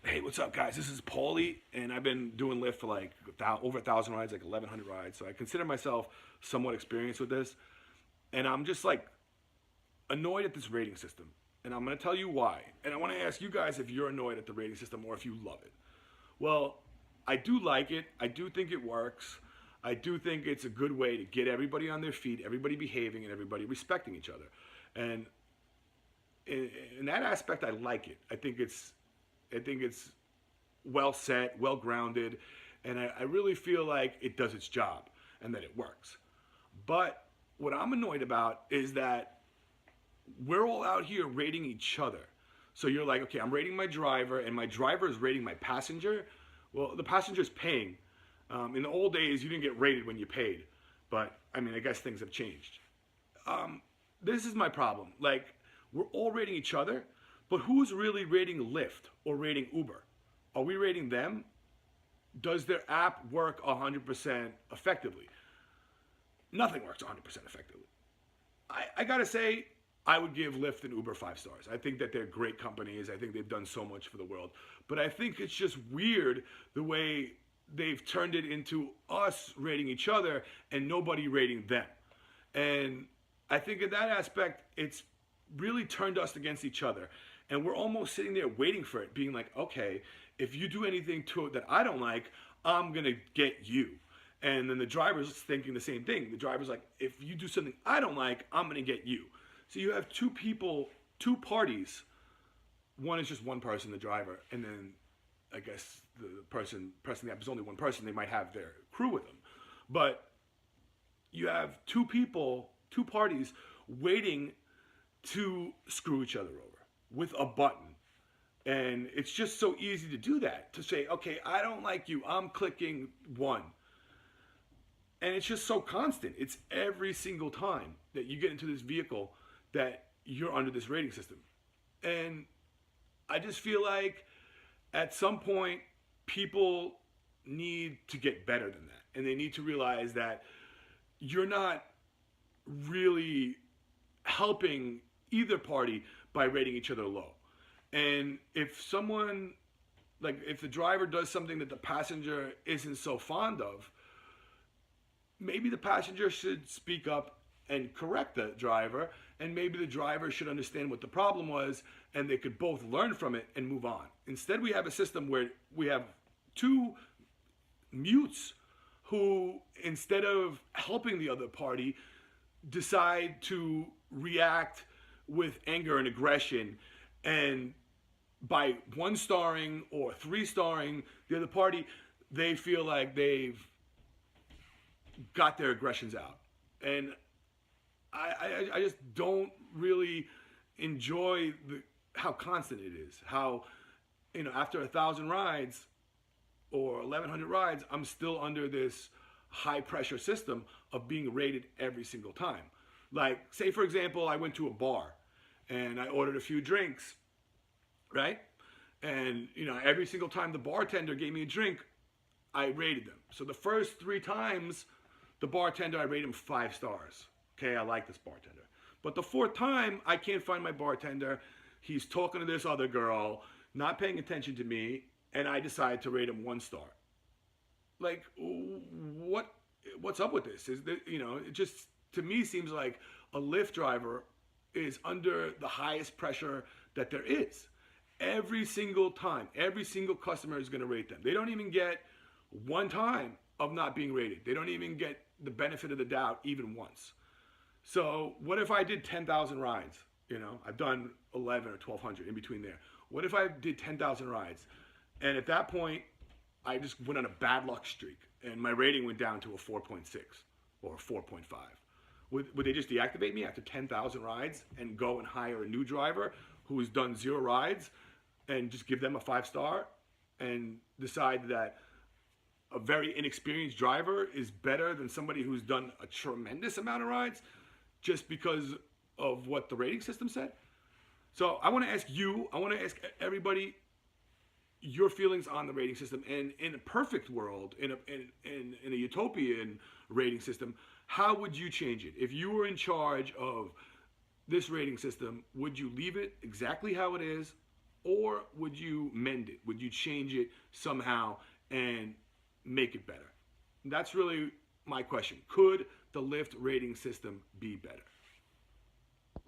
Hey, what's up, guys? This is Paulie, and I've been doing Lyft for like over 1,000 rides, like 1,100 rides. So I consider myself somewhat experienced with this, and I'm just like annoyed at this rating system. And I'm gonna tell you why. And I want to ask you guys if you're annoyed at the rating system or if you love it. Well, I do like it. I do think it works. I do think it's a good way to get everybody on their feet, everybody behaving, and everybody respecting each other. And in that aspect, I like it. I think it's well set, well grounded, and I really feel like it does its job and that it works. But what I'm annoyed about is that we're all out here rating each other. So you're like, okay, I'm rating my driver, and my driver is rating my passenger. Well, the passenger's paying. In the old days, you didn't get rated when you paid, but I mean, I guess things have changed. This is my problem. Like, we're all rating each other, but who's really rating Lyft or rating Uber? Are we rating them? Does their app work 100% effectively? Nothing works 100% effectively. I gotta say, I would give Lyft and Uber 5 stars. I think that they're great companies. I think they've done so much for the world. But I think it's just weird the way they've turned it into us rating each other and nobody rating them. And I think in that aspect, it's really turned us against each other. And we're almost sitting there waiting for it, being like, okay, if you do anything to it that I don't like, I'm going to get you. And then the driver's thinking the same thing. The driver's like, if you do something I don't like, I'm going to get you. So you have two people, two parties. One is just one person, the driver, and then I guess the person pressing the app is only one person. They might have their crew with them. But you have two people, two parties waiting to screw each other over with a button. And it's just so easy to do that, to say, okay, I don't like you, I'm clicking one. And it's just so constant. It's every single time that you get into this vehicle that you're under this rating system. And I just feel like at some point, people need to get better than that. And they need to realize that you're not really helping either party by rating each other low. And if someone, like if the driver does something that the passenger isn't so fond of, maybe the passenger should speak up and correct the driver, and maybe the driver should understand what the problem was, and they could both learn from it and move on. Instead, we have a system where we have two mutes who, instead of helping the other party, decide to react with anger and aggression, and by 1 starring or 3 starring the other party, they feel like they've got their aggressions out. And I just don't really enjoy how constant it is. How, after 1,000 rides or 1,100 rides, I'm still under this high pressure system of being rated every single time. Like, say for example, I went to a bar and I ordered a few drinks, right? And every single time the bartender gave me a drink, I rated them. So the first 3 times, the bartender, I rate him 5 stars. Okay, I like this bartender. But the 4th time, I can't find my bartender. He's talking to this other girl, not paying attention to me, and I decide to rate him 1 star. Like, what's up with this? It just, to me, seems like a Lyft driver is under the highest pressure that there is. Every single time, every single customer is going to rate them. They don't even get 1 time of not being rated. They don't even get the benefit of the doubt even once. So what if I did 10,000 rides? I've done 11 or 1,200 in between there. What if I did 10,000 rides? And at that point, I just went on a bad luck streak and my rating went down to a 4.6 or a 4.5. Would they just deactivate me after 10,000 rides and go and hire a new driver who has done 0 rides and just give them a 5 star and decide that a very inexperienced driver is better than somebody who's done a tremendous amount of rides just because of what the rating system said? So I want to ask everybody your feelings on the rating system. And in a perfect world, in a utopian rating system, how would you change it? If you were in charge of this rating system, would you leave it exactly how it is, or would you mend it? Would you change it somehow and make it better? That's really my question. Could the Lyft rating system be better?